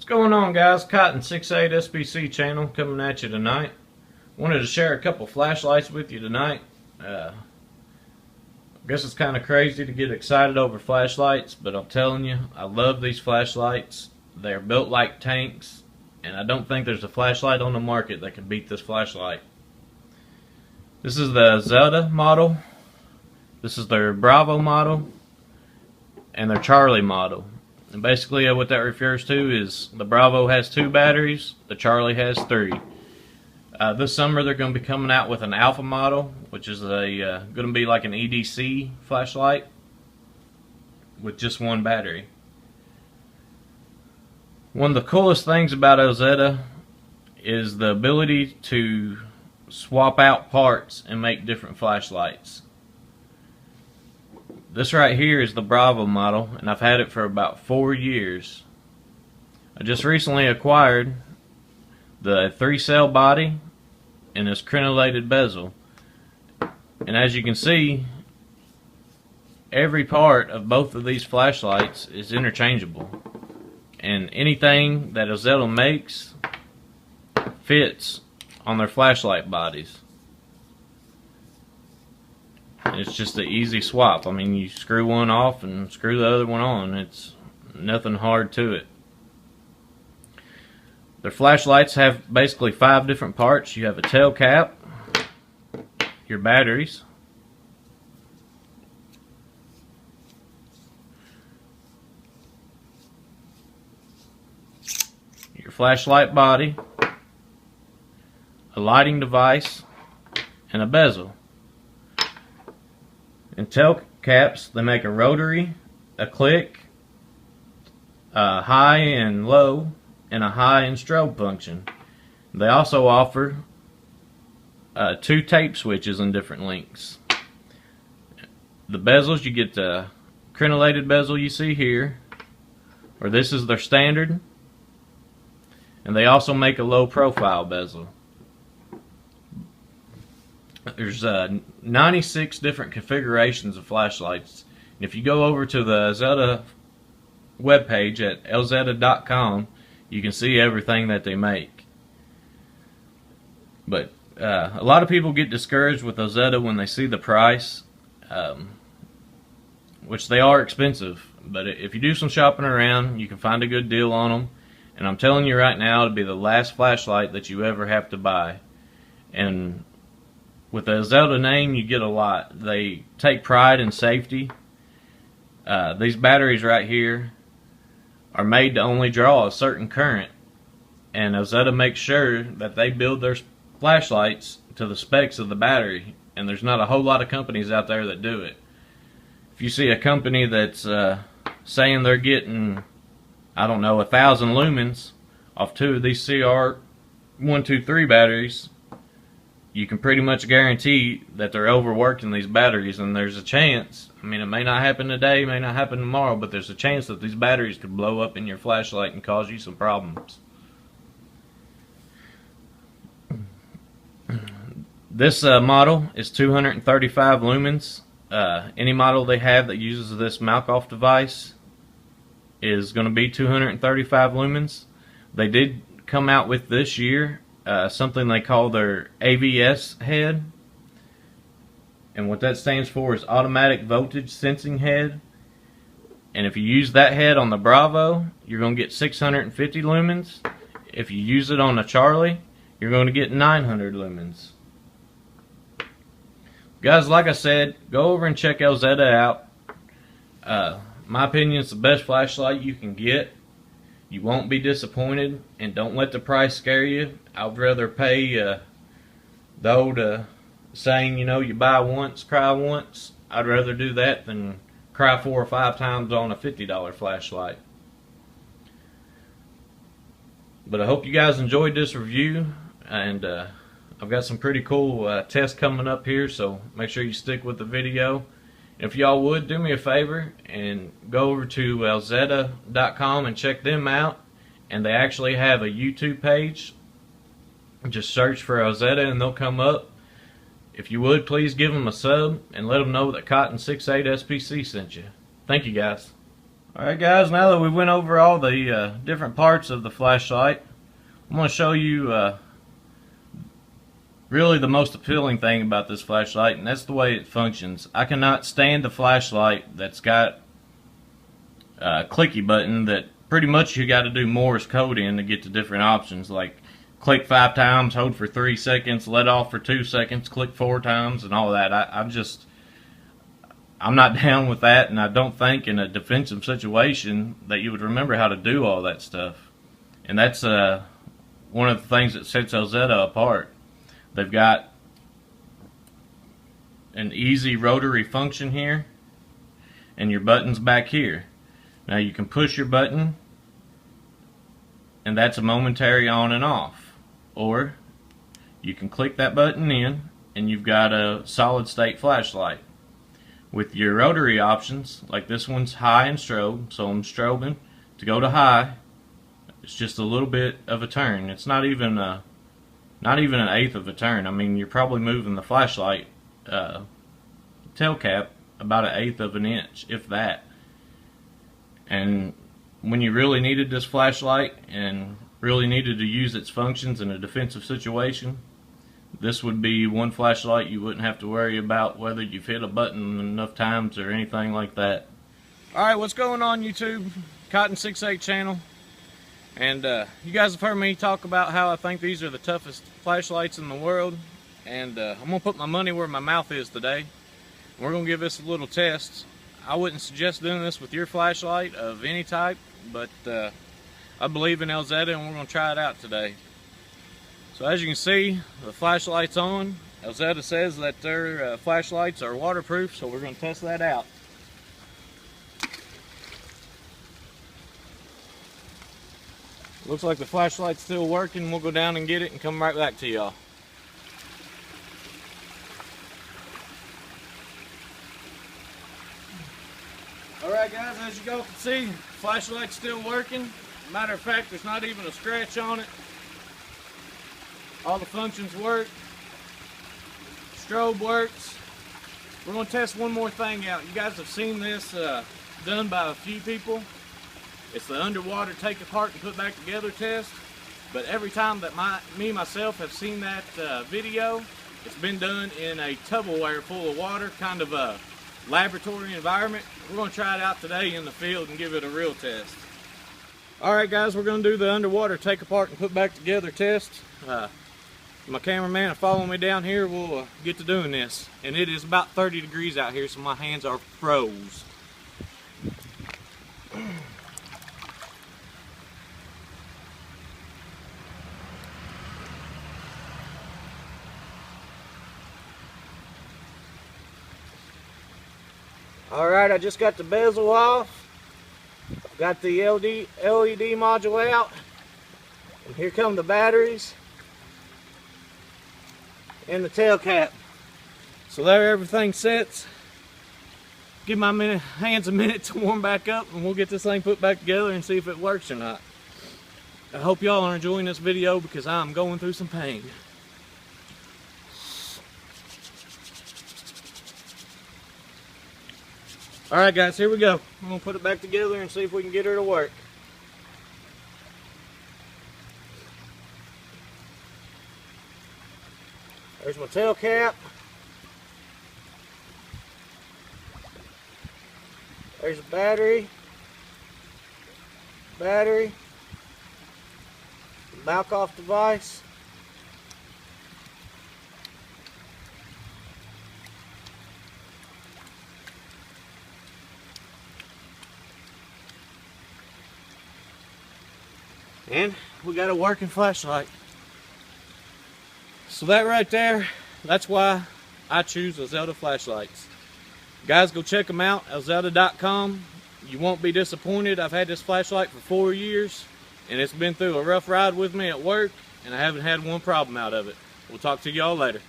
going on, guys? Cotton 68 SPC channel coming at you tonight. Wanted to share a couple flashlights with you tonight. I guess it's kind of crazy to get excited over flashlights, but I'm telling you, I love these flashlights. They're built like tanks, and I don't think there's a flashlight on the market that can beat this flashlight. This is the Elzetta model. This is their Bravo model and their Charlie model. And basically what that refers to is the Bravo has 2 batteries, the Charlie has 3. This summer they're going to be coming out with an Alpha model, which is going to be like an EDC flashlight with just 1 battery. One of the coolest things about Elzetta is the ability to swap out parts and make different flashlights. This right here is the Bravo model, and I've had it for about 4 years. I just recently acquired the 3-cell body and this crenulated bezel. And as you can see, every part of both of these flashlights is interchangeable. And anything that Elzetta makes fits on their flashlight bodies. It's just an easy swap. I mean, you screw one off and screw the other one on. It's nothing hard to it. Their flashlights have basically 5 different parts. You have a tail cap, your batteries, your flashlight body, a lighting device, and a bezel. In tail caps, they make a rotary, a click, a high and low, and a high and strobe function. They also offer 2 tape switches in different lengths. The bezels, you get the crenulated bezel you see here, or this is their standard, and they also make a low profile bezel. There's 96 different configurations of flashlights. And if you go over to the Elzetta webpage at elzetta.com, you can see everything that they make. But a lot of people get discouraged with Elzetta when they see the price, which they are expensive. But if you do some shopping around, you can find a good deal on them. And I'm telling you right now, it'll be the last flashlight that you ever have to buy. And with the Elzetta name, you get a lot. They take pride in safety. These batteries right here are made to only draw a certain current, and Elzetta makes sure that they build their flashlights to the specs of the battery, and there's not a whole lot of companies out there that do it. If you see a company that's saying they're getting, I don't know, 1,000 lumens off 2 of these CR123 batteries, you can pretty much guarantee that they're overworking these batteries, and there's a chance, I mean, it may not happen today, may not happen tomorrow, but there's a chance that these batteries could blow up in your flashlight and cause you some problems. This model is 235 lumens. Any model they have that uses this mount-off device is going to be 235 lumens. They did come out with this year something they call their AVS head, and what that stands for is automatic voltage sensing head. And if you use that head on the Bravo, you're going to get 650 lumens. If you use it on a Charlie, you're going to get 900 lumens. Guys, like I said, go over and check Elzetta out. My opinion, it's the best flashlight you can get. You won't be disappointed, and don't let the price scare you. I'd rather pay the old saying, you know, you buy once, cry once. I'd rather do that than cry 4 or 5 times on a $50 flashlight. But I hope you guys enjoyed this review, and I've got some pretty cool tests coming up here, so make sure you stick with the video. If y'all would, do me a favor and go over to elzetta.com and check them out. And they actually have a YouTube page. Just search for Elzetta and they'll come up. If you would, please give them a sub and let them know that Cotton 68 SPC sent you. Thank you, guys. Alright guys, now that we went over all the different parts of the flashlight, I'm going to show you really the most appealing thing about this flashlight, and that's the way it functions. I cannot stand a flashlight that's got a clicky button that pretty much you got to do Morse code in to get to different options, like click 5 times, hold for 3 seconds, let off for 2 seconds, click 4 times, and all that. I'm not down with that, and I don't think in a defensive situation that you would remember how to do all that stuff. And that's one of the things that sets Elzetta apart. They've got an easy rotary function here, and your button's back here. Now you can push your button, and that's a momentary on and off. Or you can click that button in, and you've got a solid state flashlight. With your rotary options, like this one's high and strobe, so I'm strobing to go to high. It's just a little bit of a turn. It's not even an eighth of a turn. I mean, you're probably moving the flashlight tail cap about an eighth of an inch, if that. And when you really needed this flashlight and really needed to use its functions in a defensive situation, this would be one flashlight you wouldn't have to worry about whether you've hit a button enough times or anything like that. Alright, what's going on YouTube? Cotton68 channel. And you guys have heard me talk about how I think these are the toughest flashlights in the world. And I'm going to put my money where my mouth is today. We're going to give this a little test. I wouldn't suggest doing this with your flashlight of any type, but I believe in Elzetta and we're going to try it out today. So as you can see, the flashlight's on. Elzetta says that their flashlights are waterproof, so we're going to test that out. Looks like the flashlight's still working. We'll go down and get it and come right back to y'all. Alright guys, as you all can see, the flashlight's still working. Matter of fact, there's not even a scratch on it. All the functions work. Strobe works. We're going to test one more thing out. You guys have seen this done by a few people. It's the underwater take apart and put back together test. But every time that myself have seen that video, it's been done in a Tupperware full of water, kind of a laboratory environment. We're going to try it out today in the field and give it a real test. Alright guys, we're going to do the underwater take apart and put back together test. My cameraman following me down here will get to doing this. And it is about 30 degrees out here, so my hands are froze. Alright, I just got the bezel off. Got the LED module out. And here come the batteries. And the tail cap. So there everything sets. Give my hands a minute to warm back up and we'll get this thing put back together and see if it works or not. I hope y'all are enjoying this video because I'm going through some pain. Alright guys, here we go. I'm going to put it back together and see if we can get her to work. There's my tail cap. There's a battery. Back off device. And we got a working flashlight. So that right there, that's why I choose Elzetta flashlights. Guys, go check them out, elzetta.com. You won't be disappointed. I've had this flashlight for 4 years, and it's been through a rough ride with me at work, and I haven't had one problem out of it. We'll talk to y'all later.